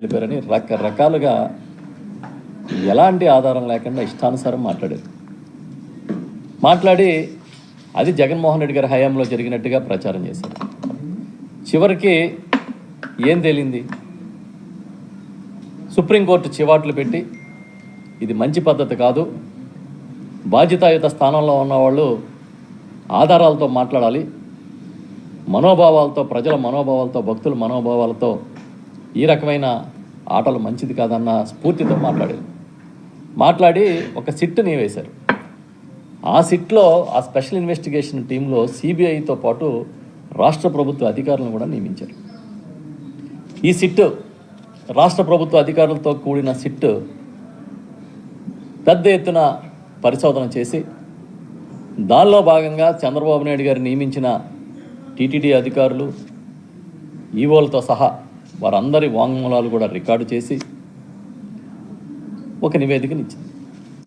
చెప్పారని రకరకాలుగా ఎలాంటి ఆధారం లేకుండా ఇష్టానుసారం మాట్లాడి అది జగన్మోహన్ రెడ్డి గారి హయాంలో జరిగినట్టుగా ప్రచారం చేశారు. చివరికి ఏం తేలింది? సుప్రీంకోర్టు చివాట్లు పెట్టి ఇది మంచి పద్ధతి కాదు, బాధ్యతాయుత స్థానంలో ఉన్నవాళ్ళు ఆధారాలతో మాట్లాడాలి, మనోభావాలతో, ప్రజల మనోభావాలతో, భక్తుల మనోభావాలతో ఈ రకమైన ఆటలు మంచిది కాదన్న స్ఫూర్తితో మాట్లాడి ఒక సిట్ని వేశారు. ఆ సిట్లో ఆ స్పెషల్ ఇన్వెస్టిగేషన్ టీంలో సిబిఐతో పాటు రాష్ట్ర ప్రభుత్వ అధికారులను కూడా నియమించారు. ఈ సిట్, రాష్ట్ర ప్రభుత్వ అధికారులతో కూడిన సిట్ పెద్ద ఎత్తున పరిశోధన చేసి దానిలో భాగంగా చంద్రబాబు నాయుడు గారు నియమించిన టీటీడీ అధికారులు, ఈవోలతో సహా వారందరి వాంగ్మూలాలు కూడా రికార్డు చేసి ఒక నివేదికనిచ్చింది.